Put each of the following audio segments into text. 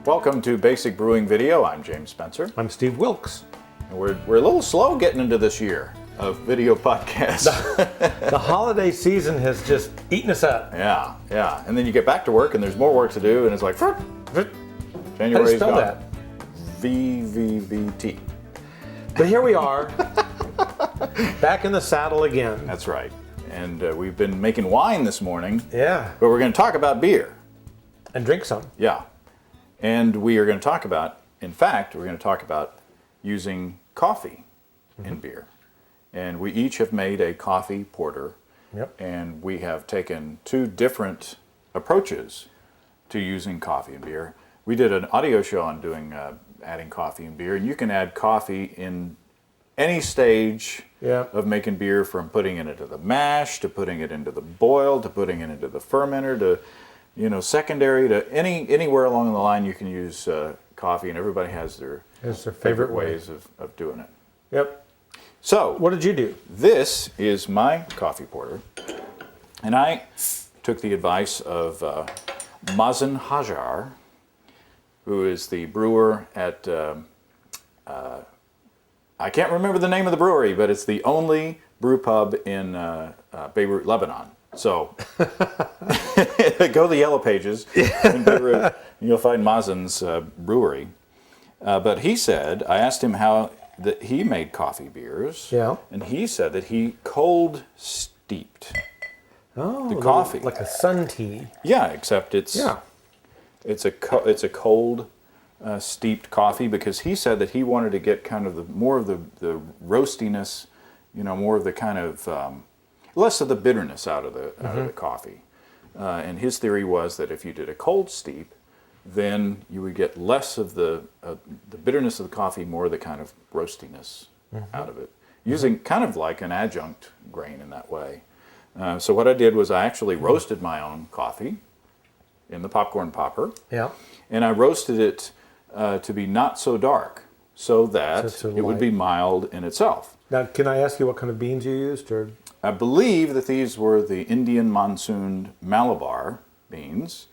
Welcome to Basic Brewing Video. I'm James Spencer. I'm Steve Wilkes. And we're a little slow getting into this year of video podcasts. The holiday season has just eaten us up. Yeah. And then you get back to work and there's more work to do and it's like, How do you January's spell gone. that? VVVT. But here we are, back in the saddle again. That's right. And we've been making wine this morning, Yeah, but we're going to talk about beer. and drink some. Yeah. And we are going to talk about, in fact, we're going to talk about using coffee in beer. And we each have made a coffee porter. Yep. And we have taken two different approaches to using coffee in beer. We did an audio show on doing adding coffee in beer, and you can add coffee in any stage Yep. of making beer, from putting it into the mash to putting it into the boil to putting it into the fermenter to secondary to anywhere along the line you can use coffee, and everybody has their It's their favorite way. ways of doing it. Yep. So What did you do? this is my coffee porter, and I took the advice of Mazen Hajar, who is the brewer at, I can't remember the name of the brewery, but it's the only brew pub in Beirut, Lebanon. So go to the Yellow Pages in Beirut, and you'll find Mazen's brewery. But he said, I asked him how that he made coffee beers, Yeah. and he said that he cold steeped Oh, the coffee. like a sun tea. Yeah, except it's Yeah. it's a cold steeped coffee, because he said that he wanted to get kind of more of the roastiness, more of the kind of less of the bitterness out of the coffee. And his theory was that if you did a cold steep, then you would get less of the bitterness of the coffee, more of the kind of roastiness out of it, using kind of like an adjunct grain in that way. So what I did was I actually roasted my own coffee in the popcorn popper, Yeah. and I roasted it to be not so dark, so that So it would be mild in itself. Now, can I ask you what kind of beans you used? Or I believe that these were the Indian monsooned Malabar beans,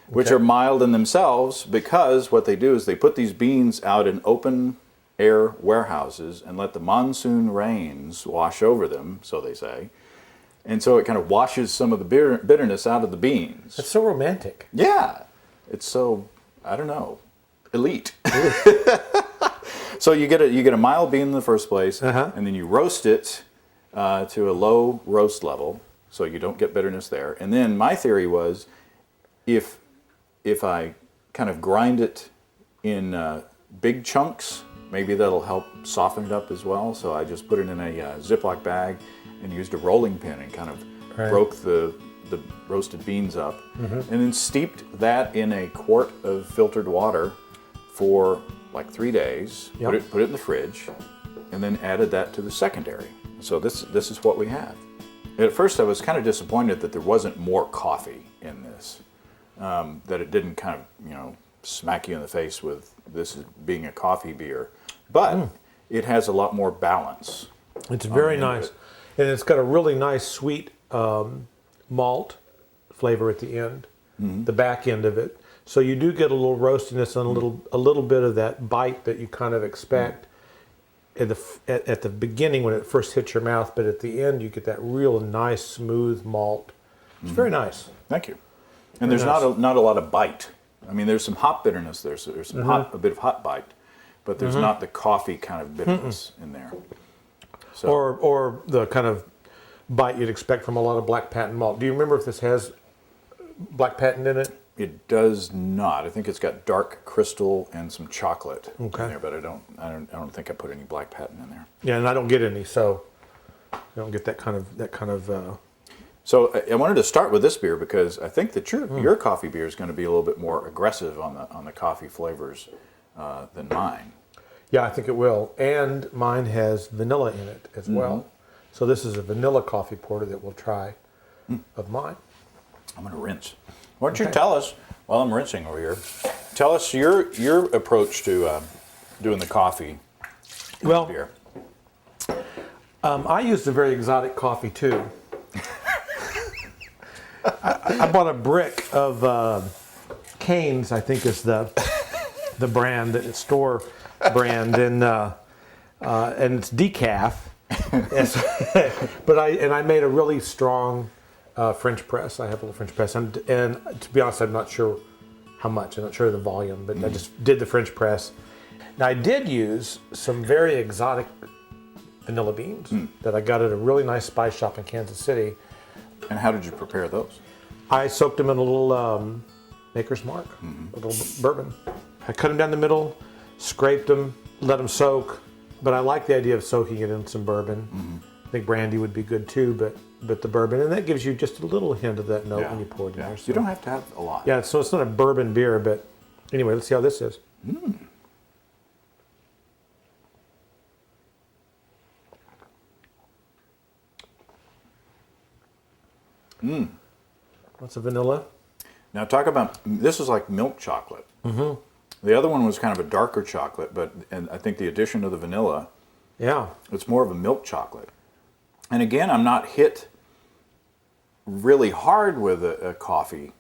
which are mild in themselves, because what they do is they put these beans out in open air warehouses and let the monsoon rains wash over them, so they say. And so it kind of washes some of the bitterness out of the beans. that's so romantic. Yeah, it's so, I don't know, elite. So you get a mild bean in the first place, and then you roast it to a low roast level, so you don't get bitterness there. And then my theory was, if I kind of grind it in big chunks, maybe that'll help soften it up as well. So I just put it in a Ziploc bag and used a rolling pin and kind of broke the roasted beans up, and then steeped that in a quart of filtered water for like 3 days. Yep. Put it in the fridge, and then added that to the secondary. So this is what we have. At first, I was kind of disappointed that there wasn't more coffee in this, that it didn't kind of smack you in the face with this as being a coffee beer, but it has a lot more balance. It's very nice. And it's got a really nice sweet malt flavor at the end, the back end of it. So you do get a little roastiness and a little bit of that bite that you kind of expect at the beginning when it first hits your mouth, but at the end you get that real nice smooth malt. It's very nice. Thank you. And there's not a lot of bite. I mean, there's some hop bitterness there, so there's some a bit of hot bite, but there's not the coffee kind of bitterness in there. So, Or the kind of bite you'd expect from a lot of black patent malt. Do you remember if this has black patent in it? it does not. I think it's got dark crystal and some chocolate in Okay. there, but I don't think I put any black patent in there. Yeah, and I don't get any, so I don't get that kind of. So I wanted to start with this beer because I think that your coffee beer is going to be a little bit more aggressive on the coffee flavors than mine. Yeah, I think it will, and mine has vanilla in it as well. So this is a vanilla coffee porter that we'll try of mine. I'm going to rinse. Why don't you tell us, while I'm rinsing over here, tell us your approach to doing the coffee beer. I used a very exotic coffee too. I bought a brick of Cane's, I think is the the brand, the store brand, and it's decaf. But I made a really strong French press. I have a little French press, and to be honest, I'm not sure how much. I'm not sure of the volume, but I just did the French press. Now I did use some very exotic vanilla beans that I got at a really nice spice shop in Kansas City. And how did you prepare those? I soaked them in a little Maker's Mark, a little bourbon. I cut them down the middle, scraped them, let them soak. But I like the idea of soaking it in some bourbon. I think brandy would be good too, but the bourbon, and that gives you just a little hint of that note when you pour it in there. So. You don't have to have a lot. Yeah, so it's not a bourbon beer, but anyway, let's see how this is. Lots of vanilla. Now talk about, this is like milk chocolate. The other one was kind of a darker chocolate, and I think the addition of the vanilla, it's more of a milk chocolate. And again, I'm not hit really hard with a coffee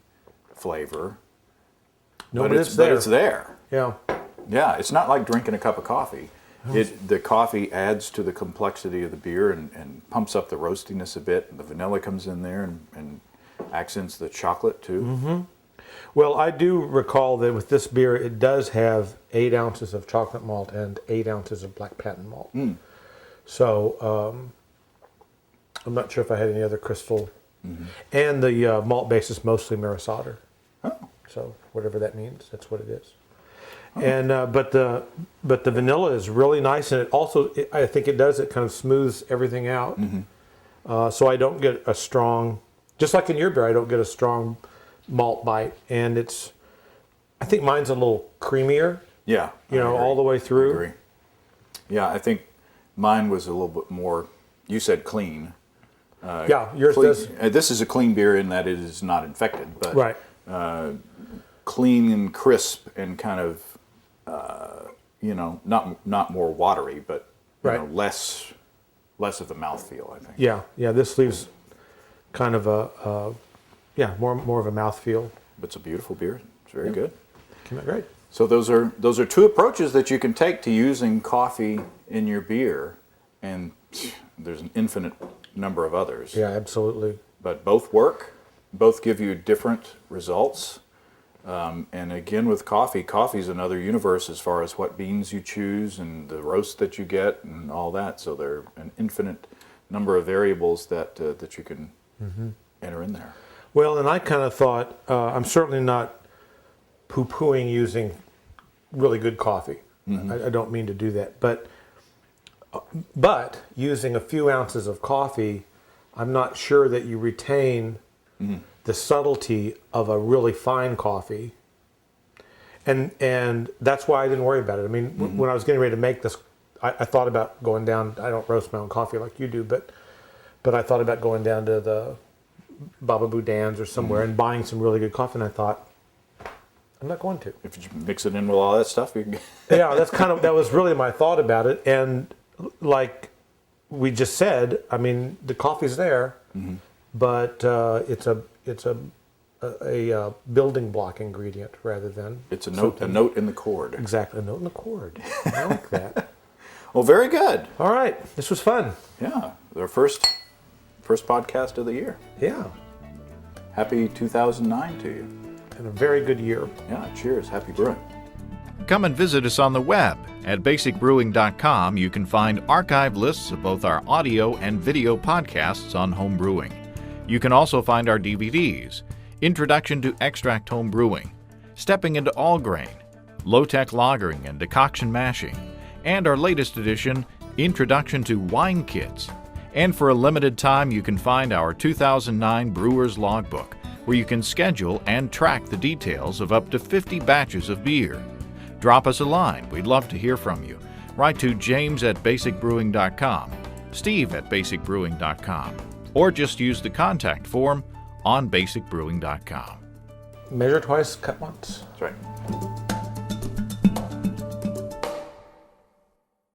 flavor. No, but it's there. But it's there. Yeah. Yeah, it's not like drinking a cup of coffee. The coffee adds to the complexity of the beer and pumps up the roastiness a bit. And the vanilla comes in there and accents the chocolate too. Well, I do recall that with this beer, it does have 8 ounces of chocolate malt and 8 ounces of black patent malt. So I'm not sure if I had any other crystal. And the malt base is mostly Maris Otter. So whatever that means, that's what it is. And but the vanilla is really nice, and it also I think it kind of smooths everything out. So I don't get a strong, just like in your beer, I don't get a strong malt bite, and I think mine's a little creamier. Yeah, all the way through. I agree. Yeah, I think mine was a little bit more. You said clean. Yours does. This is a clean beer in that it is not infected, but right. Clean and crisp and kind of not more watery, but less of the mouthfeel, I think. Yeah. This leaves kind of more of a mouthfeel. But it's a beautiful beer. It's very good. Came out great. So those are two approaches that you can take to using coffee in your beer, and there's an infinite number of others. Yeah, absolutely. But both work. Both give you different results. And again, with coffee's another universe as far as what beans you choose and the roast that you get and all that. So there are an infinite number of variables that you can enter in there. Well, and I kind of thought, I'm certainly not poo-pooing using really good coffee. I don't mean to do that. But using a few ounces of coffee, I'm not sure that you retain the subtlety of a really fine coffee. And that's why I didn't worry about it. I mean, when I was getting ready to make this, I thought about going down. I don't roast my own coffee like you do, but I thought about going down to the Baba Boudin's or somewhere and buying some really good coffee. And I thought, I'm not going to. If you mix it in with all that stuff, you can. Yeah, that was really my thought about it. And like we just said, I mean, the coffee's there, but it's a building block ingredient rather than it's a note in the chord. Exactly, a note in the chord. I like that. Well, very good. All right, this was fun. Yeah, our first podcast of the year. Yeah. Happy 2009 to you. And a very good year. Yeah, cheers. Happy brewing. Come and visit us on the web. At basicbrewing.com, you can find archive lists of both our audio and video podcasts on home brewing. You can also find our DVDs, Introduction to Extract Home Brewing, Stepping into All Grain, Low-Tech Lagering and Decoction Mashing, and our latest edition, Introduction to Wine Kits. And for a limited time, you can find our 2009 Brewer's Logbook, where you can schedule and track the details of up to 50 batches of beer. Drop us a line. We'd love to hear from you. Write to james@basicbrewing.com, steve@basicbrewing.com, or just use the contact form on basicbrewing.com. Measure twice, cut once. That's right.